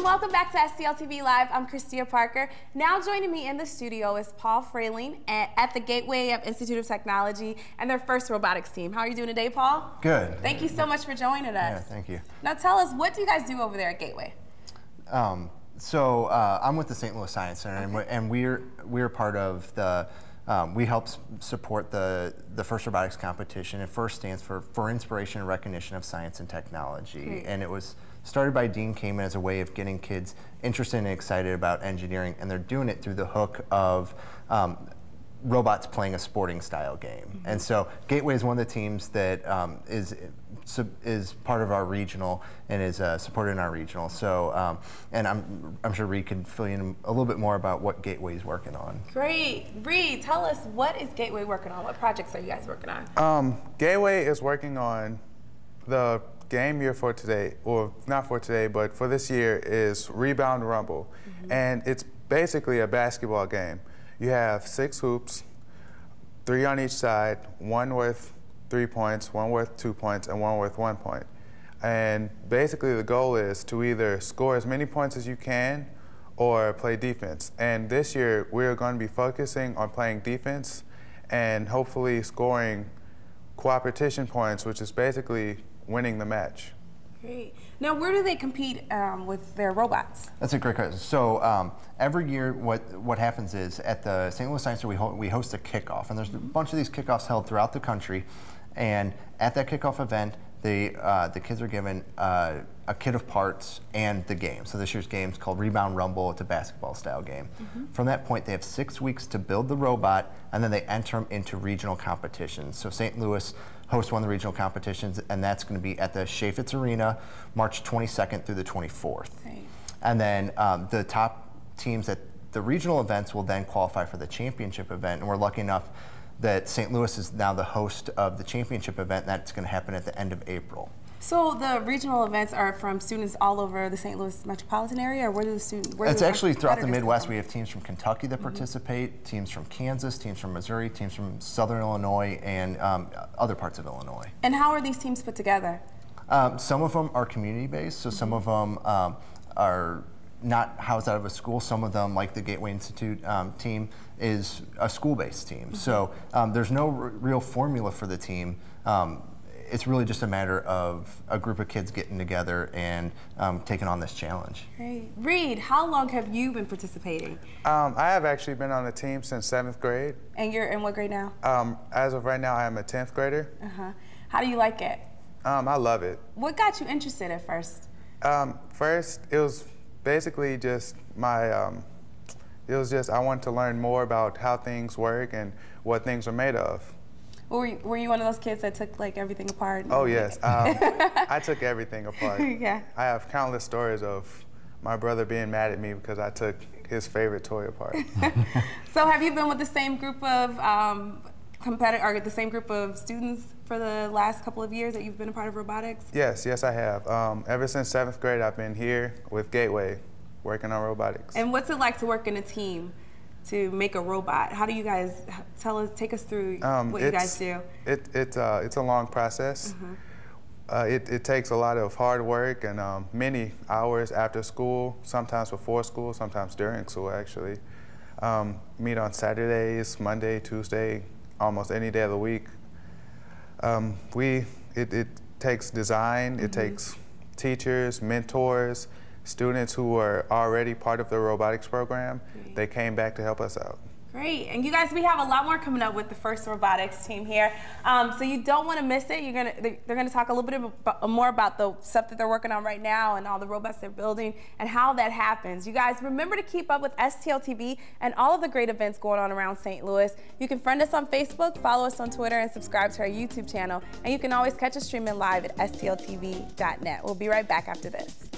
and welcome back to STL TV Live. I'm Christia Parker. Now joining me in the studio is Paul Frieling at the Gateway of Institute of Technology and their first robotics team. How are you doing today, Paul? Good. Thank you so much for joining us. Yeah, thank you. Now tell us, what do you guys do over there at Gateway? I'm with the St. Louis Science Center, okay. and we're part of the. We help support the FIRST Robotics competition. It FIRST stands for Inspiration and Recognition of Science and Technology. Great. And it was started by Dean Kamen as a way of getting kids interested and excited about engineering, and they're doing it through the hook of robots playing a sporting style game. Mm-hmm. And so Gateway is one of the teams that is part of our regional and is supported in our regional. So, and I'm sure Reid can fill you in a little bit more about what Gateway is working on. Great. Reid, tell us, what is Gateway working on? What projects are you guys working on? Gateway is working on the game year for today, or not for today, but for this year, is Rebound Rumble. Mm-hmm. And it's basically a basketball game. You have 6 hoops, 3 on each side, 1 worth 3 points, 1 worth 2 points, and 1 worth 1 point. And basically the goal is to either score as many points as you can or play defense. And this year we're going to be focusing on playing defense and hopefully scoring cooperation points, which is basically winning the match. Great. Now, where do they compete with their robots? That's a great question. So every year, what happens is at the St. Louis Science Center, we host a kickoff, and there's a bunch of these kickoffs held throughout the country. And at that kickoff event, the kids are given a kit of parts and the game. So this year's game is called Rebound Rumble. It's a basketball-style game. Mm-hmm. From that point, they have 6 weeks to build the robot, and then they enter them into regional competitions. So St. Louis hosts one of the regional competitions, and that's going to be at the Chaffetz Arena, March 22nd through the 24th. Right. And then the top teams at the regional events will then qualify for the championship event, and we're lucky enough that St. Louis is now the host of the championship event, and that's going to happen at the end of April. So the regional events are from students all over the St. Louis metropolitan area, or where do the students? It's actually throughout the Midwest. We have teams from Kentucky that participate, teams from Kansas, teams from Missouri, teams from Southern Illinois, and other parts of Illinois. And how are these teams put together? Some of them are community-based, so some of them are not housed out of a school. Some of them, like the Gateway Institute team, is a school-based team. Mm-hmm. So there's no real formula for the team. It's really just a matter of a group of kids getting together and taking on this challenge. Great. Reid, how long have you been participating? I have actually been on the team since 7th grade. And you're in what grade now? As of right now, I am a 10th grader. Uh-huh. How do you like it? I love it. What got you interested at first? First, it was basically just my, I wanted to learn more about how things work and what things are made of. Were you one of those kids that took like everything apart? Oh yes, I took everything apart. Yeah. I have countless stories of my brother being mad at me because I took his favorite toy apart. So have you been with the same group of the same group of students for the last couple of years that you've been a part of robotics? Yes, I have. Ever since 7th grade, I've been here with Gateway, working on robotics. And what's it like to work in a team to make a robot? How do you guys take us through what you guys do? It's a long process. Mm-hmm. It takes a lot of hard work and many hours after school, sometimes before school, sometimes during school actually. Meet on Saturdays, Monday, Tuesday, almost any day of the week. It takes design, it takes teachers, mentors, students who were already part of the robotics program. Great. They came back to help us out. Great. And you guys, we have a lot more coming up with the FIRST Robotics team here. So you don't want to miss it. They're going to talk a little bit more about the stuff that they're working on right now and all the robots they're building and how that happens. You guys, remember to keep up with STL TV and all of the great events going on around St. Louis. You can friend us on Facebook, follow us on Twitter, and subscribe to our YouTube channel. And you can always catch us streaming live at stltv.net. We'll be right back after this.